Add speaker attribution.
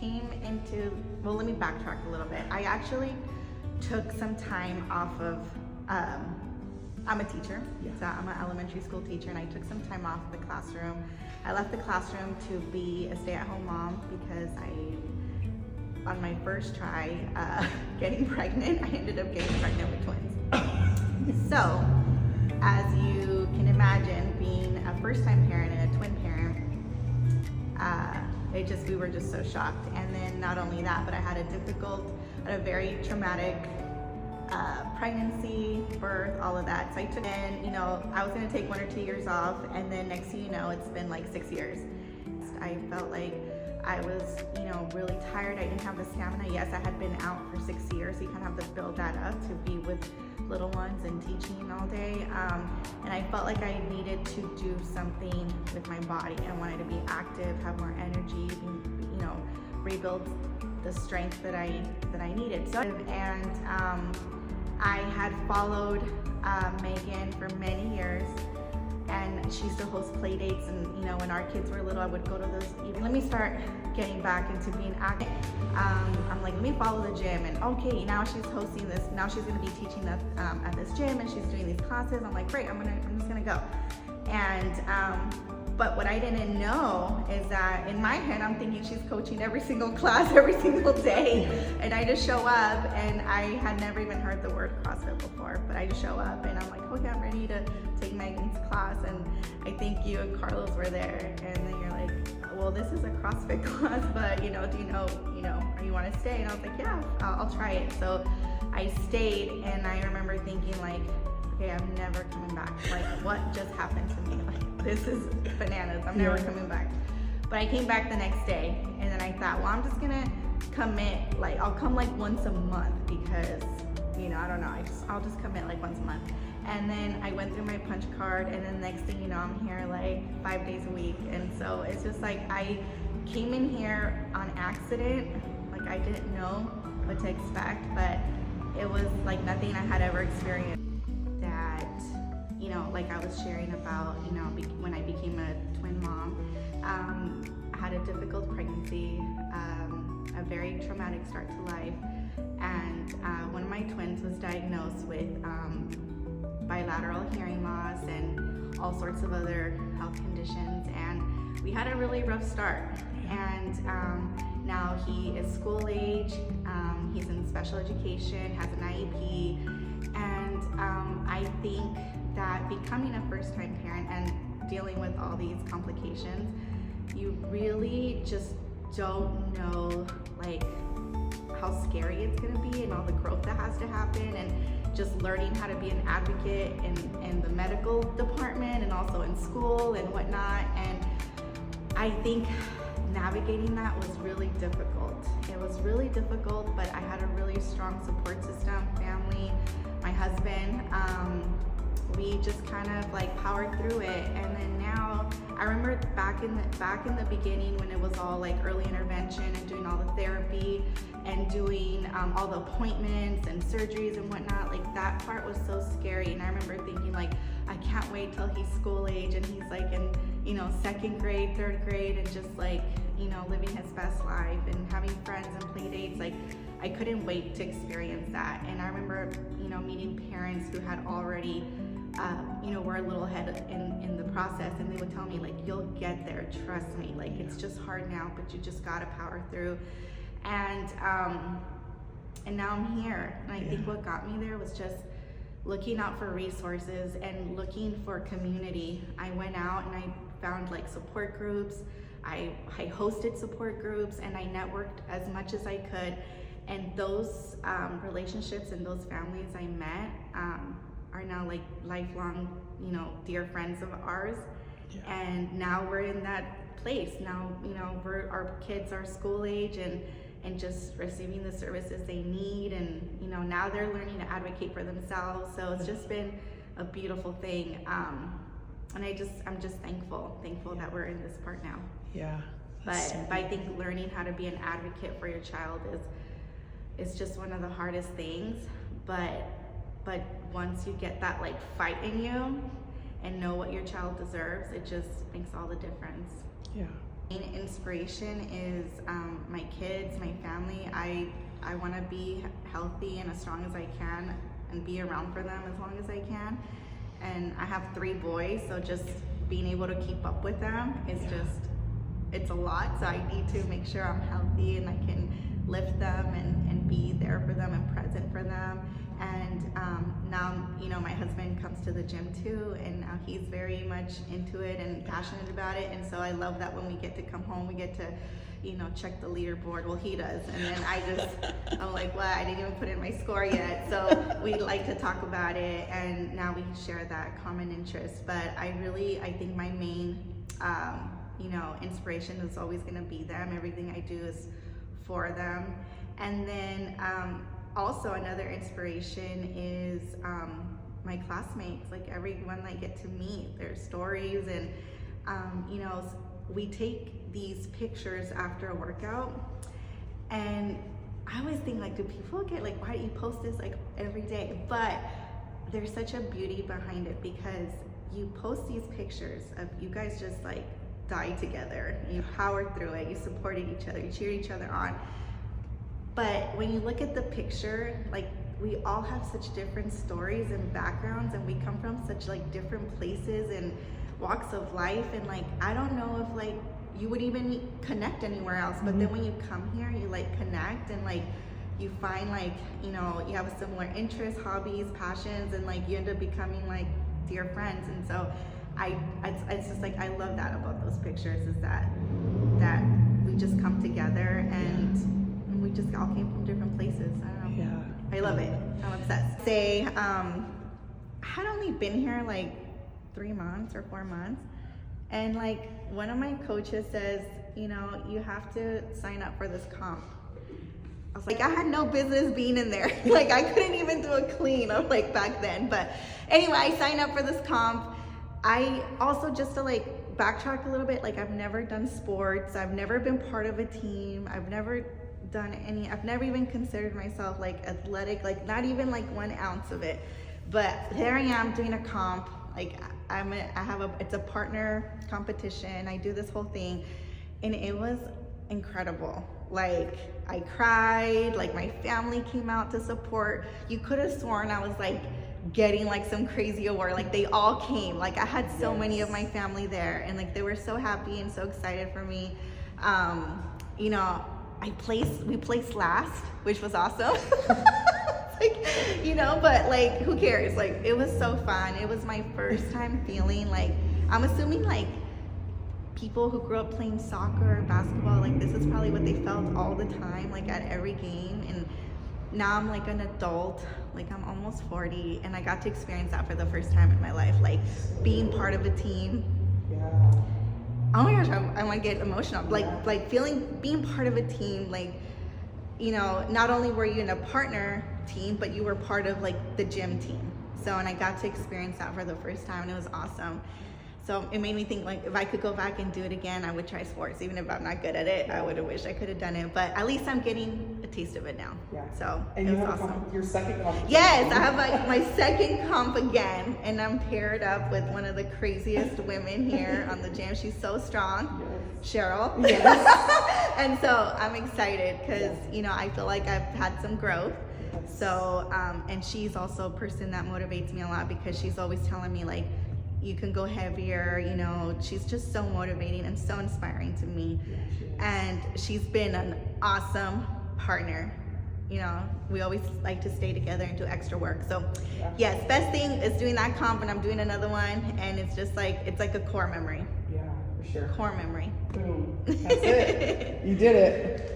Speaker 1: came into, well, let me backtrack a little bit. I actually took some time off of, I'm a teacher, so I'm an elementary school teacher, and I took some time off the classroom. I left the classroom to be a stay-at-home mom because on my first try getting pregnant, I ended up getting pregnant with twins. So, as you can imagine, being a first-time parent and a twin parent, we were just so shocked. And then not only that, but I had a very traumatic pregnancy, birth, all of that. So I took in, I was gonna take 1 or 2 years off, and then next thing you know, it's been like 6 years. I felt like I was, really tired. I didn't have the stamina. Yes, I had been out for 6 years, so you kind of have to build that up to be with little ones and teaching all day. And I felt like I needed to do something with my body. I wanted to be active, have more energy, rebuild the strength that I needed. So, and I had followed Megan for many years, and she used to host play dates, and when our kids were little, I would go to those. Let me start getting back into being active. I'm like, let me follow the gym, and okay, now she's hosting this. Now she's going to be teaching at this gym, and she's doing these classes. I'm like, great, I'm just gonna go. And but what I didn't know is that in my head, I'm thinking she's coaching every single class, every single day. And I just show up, and I had never even heard the word CrossFit before, but I just show up and I'm like, okay, I'm ready to take Megan's class. And I think you and Carlos were there, and then you're like, well, this is a CrossFit class, but do you want to stay? And I was like, yeah, I'll try it. So I stayed, and I remember thinking like, okay, I'm never coming back. Like, what just happened to me? Like, this is bananas. I'm never coming back. But I came back the next day, and then I thought, well, I'm just gonna commit. Like, I'll come like once a month because, I don't know. I'll just commit like once a month. And then I went through my punch card, and then next thing you know, I'm here like 5 days a week. And so it's just like I came in here on accident. Like, I didn't know what to expect, but it was like nothing I had ever experienced. Like I was sharing about, when I became a twin mom, I had a difficult pregnancy, a very traumatic start to life, and one of my twins was diagnosed with bilateral hearing loss and all sorts of other health conditions, and we had a really rough start. And now he is school age, he's in special education, has an IEP, and I think that becoming a first-time parent and dealing with all these complications, you really just don't know like how scary it's going to be and all the growth that has to happen, and just learning how to be an advocate in the medical department and also in school and whatnot. And I think navigating that was really difficult. It was really difficult, but I had a really strong support system, family, my husband. We just kind of like powered through it. And then now, I remember back in the beginning when it was all like early intervention and doing all the therapy and doing all the appointments and surgeries and whatnot, like that part was so scary. And I remember thinking like, I can't wait till he's school age and he's like in, second grade, third grade, and just like, living his best life and having friends and play dates. Like, I couldn't wait to experience that. And I remember, meeting parents who had already were a little ahead in the process, and they would tell me like, you'll get there, trust me. Like, it's just hard now, but you just gotta power through. And now I'm here. And I think what got me there was just looking out for resources and looking for community. I went out and I found like support groups. I hosted support groups, and I networked as much as I could. And those relationships and those families I met are now like lifelong, dear friends of ours. And now we're in that place. Now, our kids are school age and just receiving the services they need. And, now they're learning to advocate for themselves. So it's just been a beautiful thing. And I'm just thankful that we're in this part now.
Speaker 2: Yeah.
Speaker 1: But I think learning how to be an advocate for your child is just one of the hardest things. But once you get that like fight in you and know what your child deserves, it just makes all the difference.
Speaker 2: Yeah.
Speaker 1: Main inspiration is my kids. I want to be healthy and as strong as I can and be around for them as long as I can. And I have 3 boys, so just being able to keep up with them is it's a lot. So I need to make sure I'm healthy and I can lift them and be there for them and present for them. And now, you know, my husband comes to the gym too, and now he's very much into it and passionate about it. And so I love that when we get to come home, we get to, you know, check the leaderboard. Well, he does. And then I'm like, well, I didn't even put in my score yet. So we like to talk about it, and now we share that common interest. But I think my main, you know, inspiration is always going to be them. Everything I do is for them. And then also another inspiration is my classmates, like everyone I get to meet, their stories. And you know, we take these pictures after a workout, and I always think, like, do people get, like, why do you post this like every day? But there's such a beauty behind it, because you post these pictures of you guys just like died together, you powered through it, you supported each other, you cheered each other on. But when you look at the picture, like, we all have such different stories and backgrounds, and we come from such like different places and walks of life, and like I don't know if like you would even connect anywhere else. But then when you come here, you like connect, and like you find, like, you know, you have a similar interests, hobbies, passions, and like you end up becoming like dear friends. And so it's just like I love that about those pictures, is that we just come together, and we just all came from different places. I don't know.
Speaker 2: Yeah.
Speaker 1: I love it. I'm obsessed. Say, I had only been here like 3 months or 4 months, and like one of my coaches says, you know, you have to sign up for this comp. I was like, I had no business being in there. Like, I couldn't even do a clean. I'm like, back then. But anyway, I signed up for this comp. I also, just to like backtrack a little bit, like I've never done sports. I've never been part of a team. I've never even considered myself like athletic, like not even like 1 ounce of it. But there I am doing a comp. Like it's a partner competition. I do this whole thing, and it was incredible. Like, I cried, like my family came out to support. You could have sworn I was like getting like some crazy award. Like, they all came. Like, I had so many of my family there, and like they were so happy and so excited for me. You know, we placed last, which was awesome. Like, you know, but like, who cares? Like, it was so fun. It was my first time feeling like, I'm assuming like people who grew up playing soccer or basketball, like this is probably what they felt all the time, like at every game. And now I'm like an adult, like I'm almost 40, and I got to experience that for the first time in my life, like being part of a team. Oh my gosh, I want to get emotional. Like being part of a team, like, you know, not only were you in a partner team, but you were part of like the gym team. So, and I got to experience that for the first time, and it was awesome. So it made me think, like, if I could go back and do it again, I would try sports. Even if I'm not good at it, I would have wished I could have done it. But at least I'm getting a taste of it now.
Speaker 2: Yeah.
Speaker 1: So
Speaker 2: and
Speaker 1: it
Speaker 2: you
Speaker 1: was
Speaker 2: have
Speaker 1: awesome.
Speaker 2: your second comp.
Speaker 1: Yes, I have like my second comp again, and I'm paired up with one of the craziest women here on the gym. She's so strong, Cheryl.
Speaker 2: Yes.
Speaker 1: And so I'm excited because, you know, I feel like I've had some growth. So, and she's also a person that motivates me a lot, because she's always telling me, like, you can go heavier, you know. She's just so motivating and so inspiring to me. And she's been an awesome partner. You know, we always like to stay together and do extra work. So yes, best thing is doing that comp, and I'm doing another one, and it's just like, it's like a core memory.
Speaker 2: Yeah, for sure.
Speaker 1: Core memory.
Speaker 2: Boom. That's it. You did it.